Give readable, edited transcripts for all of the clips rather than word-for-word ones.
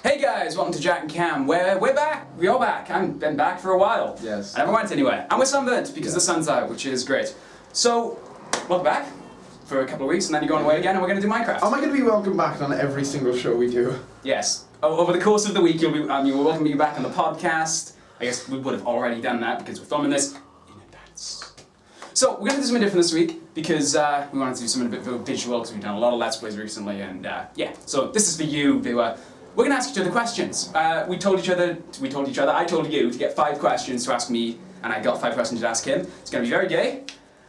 Hey guys, welcome to Jack and Cam. We're back. We're all back. I've been back for a while. Yes. I never went anywhere. And we're sunburnt because the sun's out, which is great. So, welcome back for a couple of weeks, and then you're going away again, and we're going to do Minecraft. Am I going to be welcome back on every single show we do? Yes. Over the course of the week, we'll welcome you back on the podcast. I guess we would have already done that because we're filming this in advance. So, we're going to do something different this week because we wanted to do something a bit visual because we've done a lot of Let's Plays recently, and yeah. So, this is for you, viewer. We're going to ask each other questions. I told you to get 5 questions to ask me, and I got 5 questions to ask him. It's going to be very gay,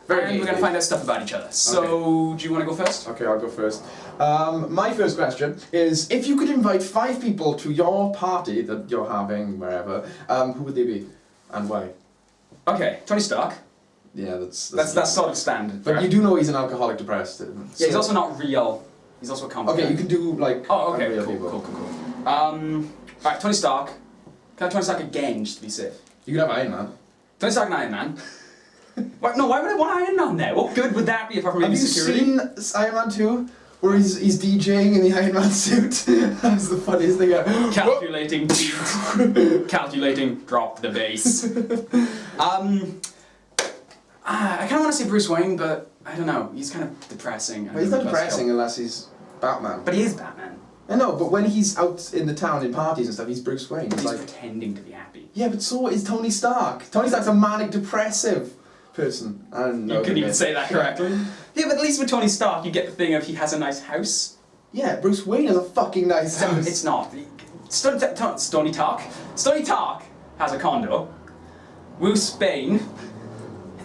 and we're going to find out stuff about each other. So, do you want to go first? Okay, I'll go first. My first question is, if you could invite 5 people to your party that you're having, wherever, who would they be, and why? Okay, Tony Stark. Yeah, that's sort of standard. But you do know he's an alcoholic depressed. So. Yeah, he's also not real. He's also a comic. Okay, you can do, like, real people. Cool. Alright, Tony Stark. Can I have Tony Stark again, just to be safe? You can have Iron Man. Tony Stark and Iron Man. Why would I want Iron Man there? What good would that be apart from maybe security? Have you seen Iron Man 2? Where he's DJing in the Iron Man suit? That's the funniest thing ever. Calculating beat. Calculating drop the bass. I kind of want to say Bruce Wayne, but I don't know. He's kind of depressing. But he's not depressing unless he's Batman. But he is Batman. I know, but when he's out in the town in parties and stuff, he's Bruce Wayne. He's like pretending to be happy. Yeah, but so is Tony Stark. Tony Stark's a manic depressive person. I don't know. You couldn't even say that correctly. Yeah, but at least with Tony Stark, you get the thing of he has a nice house. Yeah, Bruce Wayne has a fucking nice house. It's not. Stony Talk has a condo. Bruce Wayne.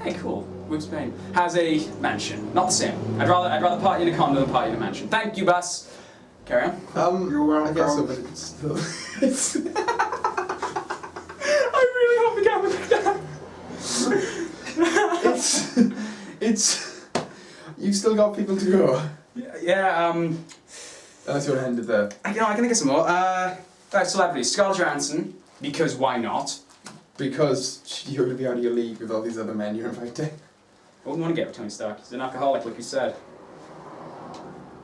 Hey, cool. Bruce Wayne has a mansion. Not the same. I'd rather party in a condo than party in a mansion. Thank you, Bus. Carry on. You're welcome. I guess so, but it's still. I really hope the camera picked that. It's. You've still got people to go. Yeah. Unless you want to end it there. I can get some more. Right, celebrities. Scarlett Johansson, because why not? Because you're going to be out of your league with all these other men you're inviting. I wouldn't want to get with Tony Stark. He's an alcoholic, like you said.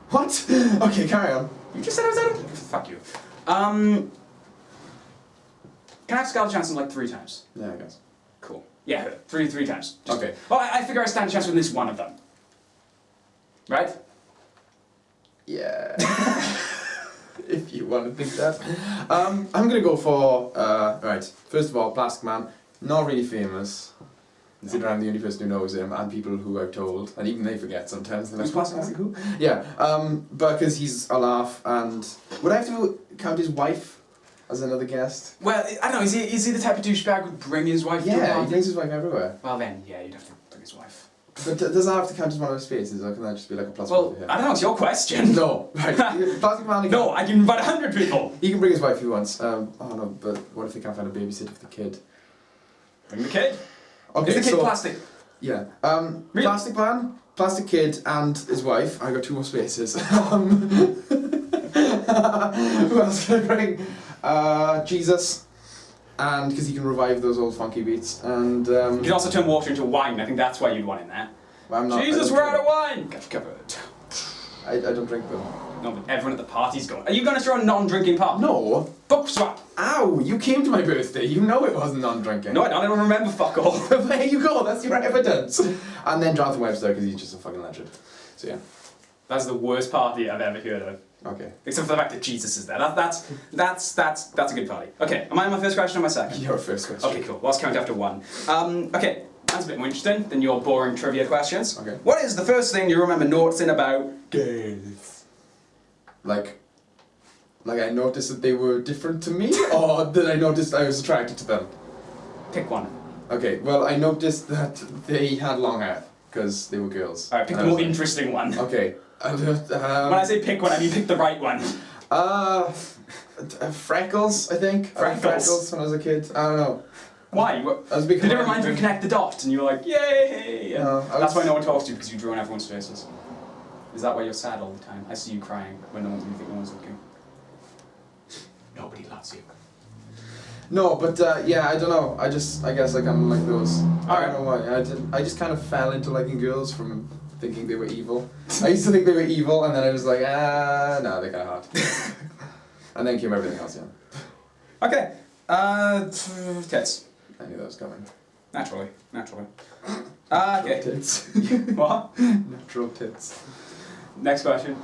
What? Okay, carry on. You just said I was out of... Fuck you. Can I have Scarlett Johansson like 3 times? Yeah, I guess. Cool. Yeah, three times. Okay. Well, I figure I stand a chance with at least one of them. Right? Yeah. If you want to think that. I'm going to go for... right, first of all, Plastic Man. Not really famous. Considering I'm the only person who knows him, and people who I've told, and even they forget sometimes. Who's Plastic Man? Who? Yeah, but because he's a laugh, and would I have to count his wife as another guest? Well, I don't know, is he the type of douchebag who would bring his wife to a Yeah, party? he brings his wife everywhere. Well then, yeah, you'd have to bring his wife. But does that have to count as one of his faces, or can that just be like a plus well, one? I don't know, it's your question. No, right. Plastic Man again. No, I can invite 100 people. He can bring his wife if he wants. Oh no, but what if they can't find a babysitter for the kid? Bring the kid. Okay, Is the kid plastic? Yeah. Really? Plastic Man, Plastic Kid, and his wife. I got 2 more spaces. Who else can I bring? Jesus, and because he can revive those old funky beats. And you can also turn water into wine. I think that's why you'd want in there. Well, I'm not. Jesus, we're out of wine. Got you covered. I don't drink them. No, but everyone at the party's going. Are you going to throw a non-drinking party? No. Book swap. Ow! You came to my birthday. You know it wasn't non-drinking. No, I don't remember fuck all. There you go. That's your evidence. And then Jonathan Webster, because he's just a fucking legend. So yeah. That's the worst party I've ever heard of. Okay. Except for the fact that Jesus is there. That's a good party. Okay, am I on my first question or my second? Your first question. Okay, cool. Well, let's count after 1. Okay, that's a bit more interesting than your boring trivia questions. Okay. What is the first thing you remember noticing about gays? Like I noticed that they were different to me, or did I notice I was attracted to them? Pick one. Okay, well, I noticed that they had long hair, because they were girls. Alright, pick the more interesting one. Okay. When I say pick one, I mean pick the right one. Freckles, I think. Freckles. I had freckles when I was a kid. I don't know. Why? Did it remind you of Connect the Dot, and you were like, yay! No, that's why no one talks to you, because you drew on everyone's faces. Is that why you're sad all the time? I see you crying when you think no one's looking. Nobody loves you. No, but yeah, I don't know. I guess I kind of like those. I don't know why. I just kind of fell into liking girls from thinking they were evil. I used to think they were evil, and then I was like, no, they're kind of hot. And then came everything else, yeah. Okay. Tits. I knew that was coming. Naturally. Natural Okay. tits. What? Natural tits. Next question.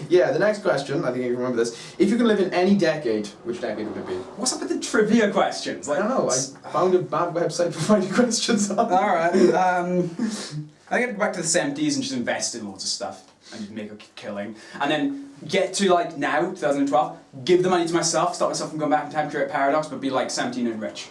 Yeah, the next question, I think you remember this. If you can live in any decade, which decade would it be? What's up with the trivia questions? I don't know, I found a bad website for finding questions on. Alright, I gotta go back to the 70s and just invest in loads of stuff and just make a killing. And then get to like now, 2012, give the money to myself, stop myself from going back in time, create a paradox, but be like 17 and rich.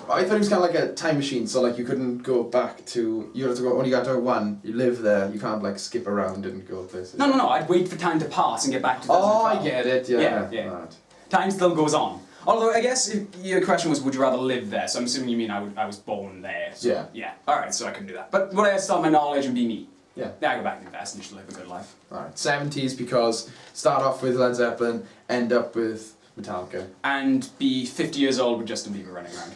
I thought it was kind of like a time machine, so like you couldn't go back to, you have to go, when you got to one, you live there, you can't like skip around and go places. No, I'd wait for time to pass and get back to 2012. Oh, I get it, yeah. Yeah. Right. Time still goes on. Although, I guess if your question was, would you rather live there? So I'm assuming you mean I was born there. So, Yeah. Yeah. Alright, so I can do that. But would I start my knowledge and be me? Yeah. Yeah, I go back and invest and just live a good life. Alright, 70s because start off with Led Zeppelin, end up with Metallica. And be 50 years old with Justin Bieber running around.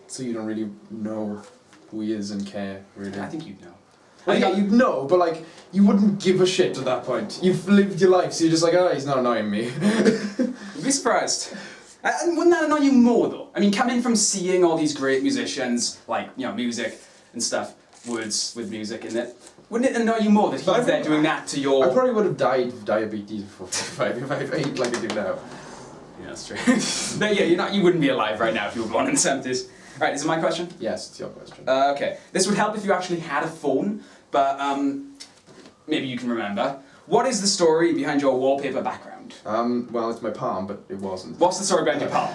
So you don't really know who he is and care, really. I think you'd know. Well, yeah, you'd know, but like, you wouldn't give a shit at that point. You've lived your life, so you're just like, oh, he's not annoying me. You'd be surprised. And wouldn't that annoy you more though? I mean, coming from seeing all these great musicians, like, you know, music and stuff, words with music in it, wouldn't it annoy you more that he's there doing that to your... I probably would have died of diabetes before 45 if I ate like I do now. Yeah, that's true. No, yeah, you wouldn't be alive right now if you were born in the 70s. Alright, this is my question? Yes, it's your question. Okay. This would help if you actually had a phone, but maybe you can remember. What is the story behind your wallpaper background? Well, it's my palm, but it wasn't. What's the story behind your palm?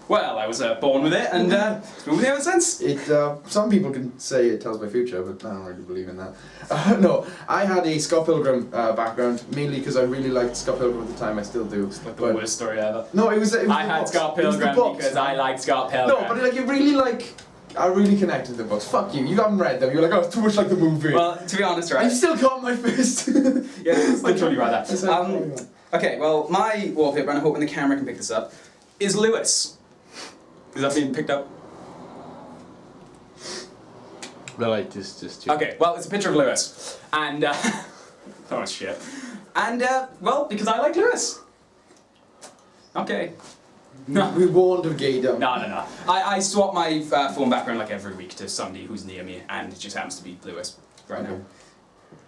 Well, I was born with it, and it's been with me ever since. It, some people can say it tells my future, but I don't really believe in that. No, I had a Scott Pilgrim background, mainly because I really liked Scott Pilgrim at the time, I still do. It's like the worst story ever. No, it was I had books. Scott It was the Pilgrim books. because I liked Scott Pilgrim. No, but like, it really like, I really connected with the books. Fuck you, you haven't read them, you're like, oh, it's too much like the movie. Well, to be honest, right? I still got my fist. Yeah, it's literally right there. Okay, well, my wallpaper, and I'm hoping the camera can pick this up, is Lewis. Is that being picked up? The light is just... Okay, well, it's a picture of Lewis. And, oh shit. And, well, because I like Lewis. Okay. No. We warned of gaydom. No. I swap my phone background like every week to somebody who's near me, and it just happens to be Lewis right now.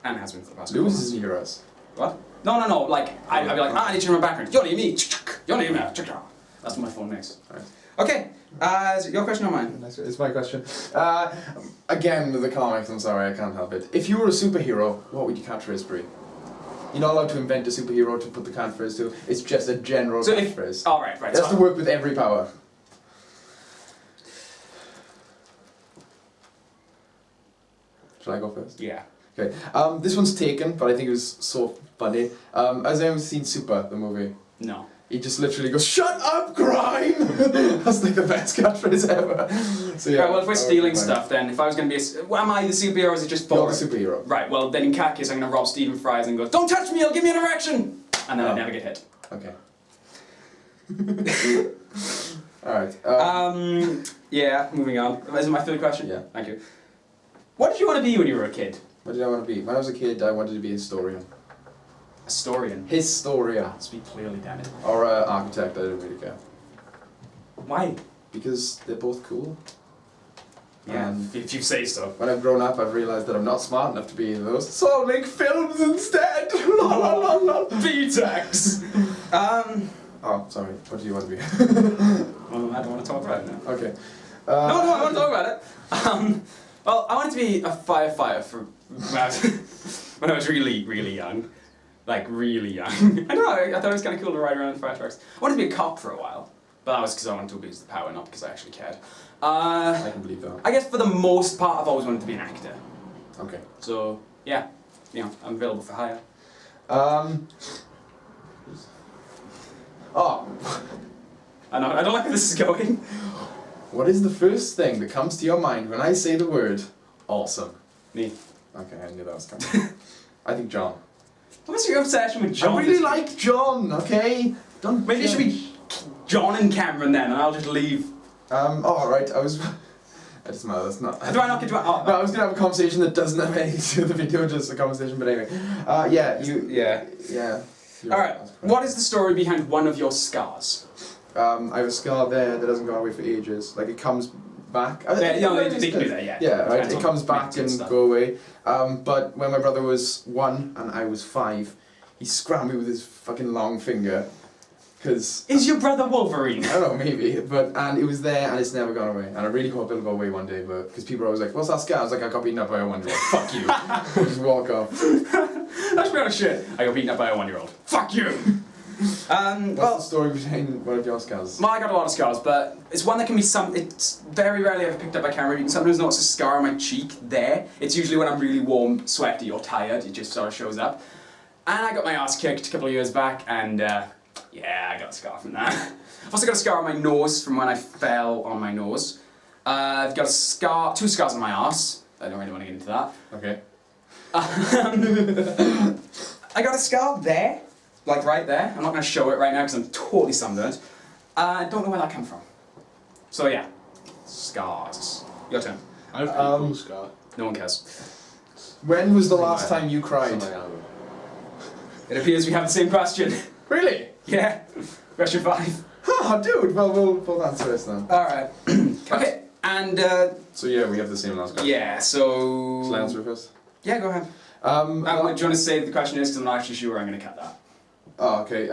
And has been for the past couple Lewis months. is near us. What? No, like, I'd be like, I need to change my background. You're near me. You're near me. That's what my phone makes. Right. Okay, is it your question or mine? It's my question. Again, with the comics, I'm sorry, I can't help it. If you were a superhero, what would your catchphrase be? You're not allowed to invent a superhero to put the catchphrase to. It's just a general catchphrase. Oh, right. It has to work with every power. Shall I go first? Yeah. Okay. This one's taken, but I think it was so funny. Has anyone seen Super, the movie? No. He just literally goes, "Shut up, crime!" That's like the best catchphrase ever. So yeah. Right, well, if we're stealing stuff, then if I was going to be am I the superhero or is it just You're boring? the superhero. Right, well, then in that case, I'm going to rob Stephen Fry's and go, "Don't touch me, he'll give me an erection!" And then I'd never get hit. Okay. Alright. Yeah, moving on. Is it my third question? Yeah. Thank you. What did you want to be when you were a kid? What did I want to be? When I was a kid, I wanted to be a historian. A historian. Historian. Speak clearly, damn it. Or an architect, I didn't really care. Why? Because they're both cool. Yeah, And if you say so. when I've grown up, I've realised that I'm not smart enough to be either of those, so I'll make films instead! La la la la! B-Tex! Oh, sorry. What do you want to be? Well, I don't want to talk about it now. Okay. No, I want to talk about it. Well, I wanted to be a firefighter when I was really, really young. Like, really young. I don't know, I thought it was kind of cool to ride around in fire trucks. I wanted to be a cop for a while, but that was because I wanted to abuse the power, not because I actually cared. I can believe that. I guess for the most part, I've always wanted to be an actor. Okay. So, yeah, you know, I'm available for hire. Oh. I don't like where this is going. What is the first thing that comes to your mind when I say the word awesome? Me. Okay, I knew that was coming. I think John. What's your obsession with John? I really like John, okay? Don't Maybe it should be John and Cameron then, and I'll just leave. Alright, I was... It doesn't matter, that's not... Do I not get to... Oh, No, I was gonna have a conversation that doesn't have anything to do with the video, just a conversation, but anyway. Yeah, you... Yeah. Yeah. Alright, what is the story behind one of your scars? I have a scar there that hasn't gone away for ages. Like it comes back. Yeah, they can do that, yeah. Yeah, right. Depends It on comes back and stuff. go away. But when my brother was 1 and I was 5, he scrambled me with his fucking long finger. Cause Is your brother Wolverine? I don't know, maybe, and it was there and it's never gone away. And I really hope it'll go away one day, but because people are always like, "What's that scar?" I was like, "I got beaten up by a 1-year-old." Fuck you. Just walk off. That's pretty much shit. I got beaten up by a 1-year-old. Fuck you! What's the story behind one of your scars? Well, I got a lot of scars, but it's one that can be it's very rarely ever picked up by camera. You can sometimes notice a scar on my cheek there. It's usually when I'm really warm, sweaty, or tired. It just sort of shows up. And I got my ass kicked a couple of years back, and yeah, I got a scar from that. I've also got a scar on my nose from when I fell on my nose. I've got a scar, 2 scars on my ass. I don't really want to get into that. Okay. I got a scar there, like right there. I'm not going to show it right now because I'm totally sunburned. I don't know where that came from. So yeah, scars. Your turn. I have a pretty cool scar. No one cares. When was the last time you cried? Something I know. It appears we have the same question. Really? Yeah. Question 5. Oh, dude. Well, we'll both answer this then. Alright. Okay, and So yeah, we have the same last question. yeah, so... Shall I answer it first? Yeah, go ahead. Do you want to say the question is? Because I'm not actually sure I'm going to cut that. Oh, okay.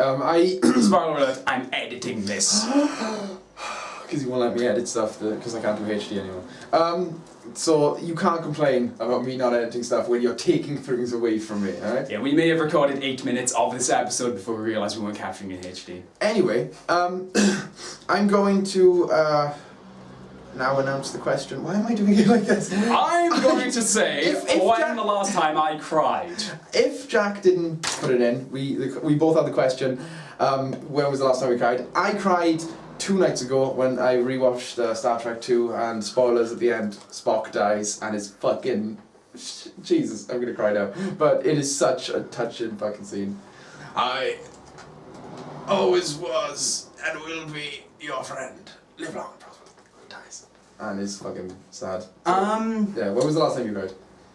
Spoiler alert, I'm editing this. Because you won't let me edit stuff because I can't do HD anymore. So you can't complain about me not editing stuff when you're taking things away from me, alright? Yeah, we may have recorded 8 minutes of this episode before we realised we weren't capturing in HD. Anyway, I'm going to now announce the question. Why am I doing it like this? I'm going to say If when Jack- the last time I cried. If Jack didn't put it in, we both had the question. When was the last time we cried? I cried 2 nights ago when I rewatched Star Trek 2, and spoilers at the end, Spock dies and it's fucking... Jesus, I'm gonna cry now. But it is such a touching fucking scene. I always was and will be your friend. Live long and prosper. Dies. And it's fucking sad. Yeah, when was the last time you cried?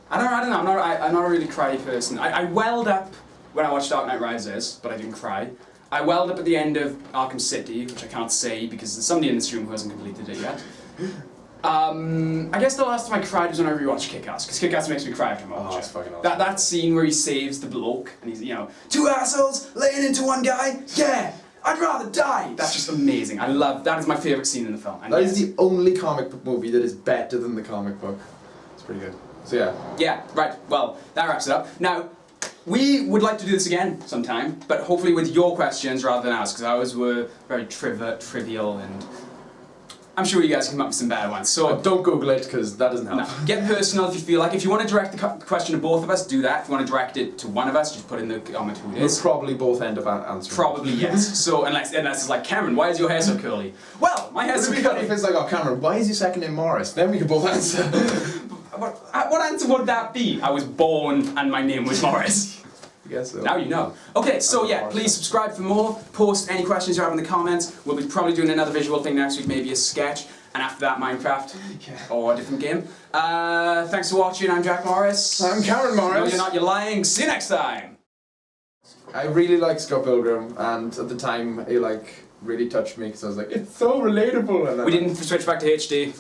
I don't know, I'm not a really cry person. I welled up when I watched Dark Knight Rises, but I didn't cry. I welled up at the end of Arkham City, which I can't say because there's somebody in this room who hasn't completed it yet. I guess the last time I cried was when I rewatched Kick-Ass, because Kick-Ass makes me cry every time I watch Oh, it. it's fucking awesome. That scene where he saves the bloke, and he's, 2 assholes laying into one guy, yeah, I'd rather die! That's just amazing. That is my favourite scene in the film. And That is the only comic book movie that is better than the comic book. It's pretty good. So yeah. Yeah, right, well, that wraps it up. Now, we would like to do this again sometime, but hopefully with your questions rather than ours, because ours were very trivial, and I'm sure you guys can come up with some better ones. So Don't Google it because that doesn't help. no, get personal if you feel like. If you want to direct the question to both of us, do that. If you want to direct it to one of us, just put in the comment who it We'll is. probably both end up answering. Probably yes. So unless it's like, Cameron, why is your hair so curly? Well, my hair's so It'd be funny curly. if it's like, oh, Cameron, why is your second name Morris? Then we could both answer. What answer would that be? I was born and my name was Morris. I guess so. Now you know. Okay, so yeah, please subscribe for more. Post any questions you have in the comments. We'll be probably doing another visual thing next week, maybe a sketch, and after that, Minecraft or a different game. Thanks for watching. I'm Jack Morris. I'm Cameron Morris. No, you're not. You're lying. See you next time. I really like Scott Pilgrim, and at the time, it really touched me because I was like, it's so relatable. And then We didn't switch back to HD.